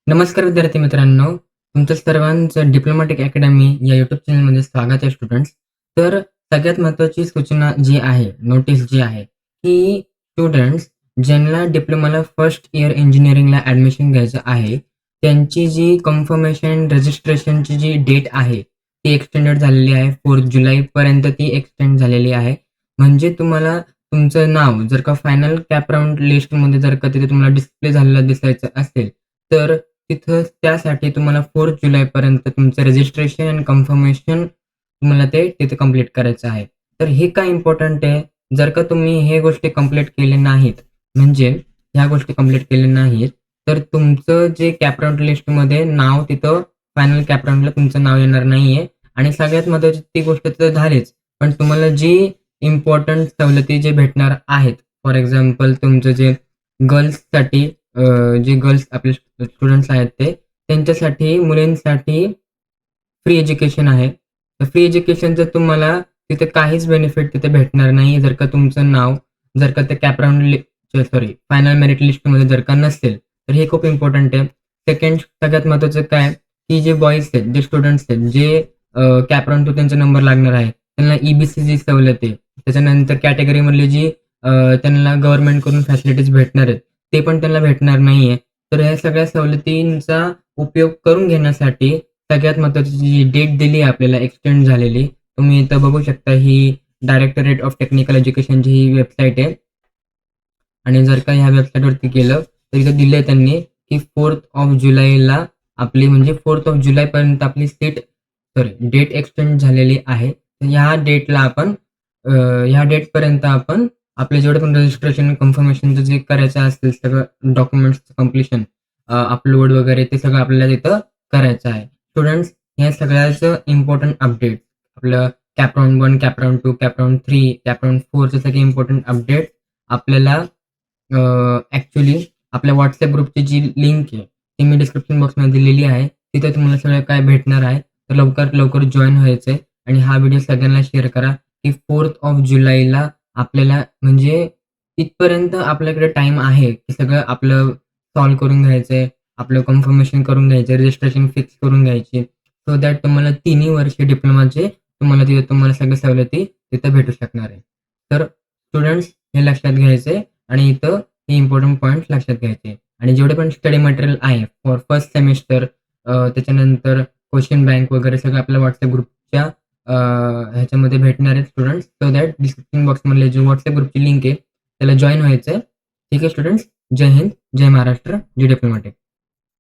नमस्कार विद्यार्थी मित्रांनो, तुमचं सर्वांचं डिप्लोमॅटिक अकॅडमी या यूट्यूब चॅनलमध्ये स्वागत आहे स्टुडंट्स. तर सगळ्यात महत्त्वाची सूचना जी आहे, नोटीस जी आहे, की स्टुडंट्स ज्यांना डिप्लोमाला फर्स्ट इयर इंजिनिअरिंगला ॲडमिशन घ्यायचं आहे, त्यांची जी कन्फर्मेशन रजिस्ट्रेशनची जी डेट आहे, ती एक्सटेंडेड झालेली आहे. 4 जुलैपर्यंत ती एक्सटेंड झालेली आहे. म्हणजे तुम्हाला तुमचं नाव जर का फायनल कॅप राउंड लिस्टमध्ये जर का तिथे तुम्हाला डिस्प्ले झालेलं दिसायचं असेल, तर तिथं त्यासाठी तुम्हाला 4 जुलैपर्यंत तुमचं रजिस्ट्रेशन आणि कन्फर्मेशन तुम्हाला ते तिथे कंप्लीट करायचं आहे. तर हे का इम्पोर्टंट आहे? जर का तुम्ही हे गोष्टी कंप्लीट केले नाहीत, म्हणजे ह्या गोष्टी कंप्लीट केल्या नाहीत, तर तुमचं जे कॅप राउंड लिस्टमध्ये नाव तिथं फायनल कॅप राउंडला तुमचं नाव येणार नाहीये आणि सगळ्यात महत्त्वाची ती गोष्ट तर झालीच. पण तुम्हाला जी इम्पोर्टंट सवलती जे भेटणार आहेत, फॉर एक्झाम्पल तुमचं जे गर्ल्ससाठी जे गर्ल्स आपले स्टुडंट्स आहेत त्यांच्यासाठी मुलींसाठी फ्री एज्युकेशन आहे. तर फ्री एज्युकेशनचं तुम्हाला तिथे काहीच बेनिफिट तिथे भेटणार नाही जर का तुमचं नाव जर का त्या कॅप राउंड फायनल मेरिट लिस्टमध्ये जर का नसेल, तर हे खूप इम्पोर्टंट आहे. सेकंड सगळ्यात महत्त्वाचं काय, की जे बॉईज आहेत, जे स्टुडंट्स आहेत, जे कॅप राउंड टू त्यांचा नंबर लागणार आहे, त्यांना ईबीसीची सवलत आहे. त्याच्यानंतर कॅटेगरीमधली जी त्यांना गव्हर्नमेंटकडून फॅसिलिटीज भेटणार आहेत, ते पण त्यांना भेटणार नाहीये. तर ह्या सगळ्या सवलतींचा उपयोग करून घेण्यासाठी सगळ्यात महत्त्वाची जी डेट दिली आहे आपल्याला एक्सटेंड झालेली, तुम्ही इथं बघू शकता. ही डायरेक्टरेट ऑफ टेक्निकल एज्युकेशनची ही वेबसाईट आहे आणि जर का ह्या वेबसाईटवरती गेलं तर इथं दिलंय त्यांनी, की 4th ऑफ जुलैला आपली म्हणजे 4th ऑफ जुलैपर्यंत आपली डेट एक्सटेंड झालेली आहे. तर ह्या डेटला आपण ह्या डेटपर्यंत आपण आपले जेवढे पण रजिस्ट्रेशन कन्फर्मेशनचं जे करायचं असेल सगळं डॉक्युमेंट्सचं कंप्लीशन अपलोड वगैरे ते सगळं आपल्याला तिथं करायचं आहे. स्टुडंट्स, ह्या सगळ्याचं इम्पोर्टंट अपडेट आपलं CAP round 1, CAP round 2, CAP round 3, CAP round 4चे सगळे इम्पोर्टंट अपडेट आपल्याला ॲक्चुअली आपल्या WhatsApp ग्रुपची जी लिंक आहे, ती मी डिस्क्रिप्शन बॉक्समध्ये दिलेली आहे. तिथे तुम्हाला सगळं काय भेटणार आहे. तर लवकरात लवकर जॉइन व्हायचं आहे आणि हा व्हिडिओ सगळ्यांना शेअर करा, की 4th ऑफ जुलैला आपल्याला म्हणजे तिथपर्यंत आपल्याकडे टाईम आहे, की सगळं आपलं सॉल्व्ह करून घ्यायचंय, आपलं कन्फर्मेशन करून घ्यायचं, रजिस्ट्रेशन फिक्स करून घ्यायची. सो दॅट तुम्हाला तिन्ही वर्ष डिप्लोमाचे तुम्हाला सगळ्या सवलती तिथं भेटू शकणार आहे. तर स्टुडंट्स हे लक्षात घ्यायचंय आणि इथं हे इम्पोर्टंट पॉइंट्स लक्षात घ्यायचे आणि जेवढे पण स्टडी मटेरियल आहे फॉर फर्स्ट सेमिस्टर त्याच्यानंतर क्वेश्चन बँक वगैरे सगळं आपल्या WhatsApp ग्रुपच्या ह्याच्यामध्ये भेटणार आहेत स्टुडंट्स. सो दॅट डिस्क्रिप्शन बॉक्समधले जे WhatsApp ग्रुपची लिंक आहे त्याला जॉइन व्हायचं आहे. ठीक आहे स्टुडंट्स. जय हिंद, जय महाराष्ट्र, जय डिप्लोमॅटिक.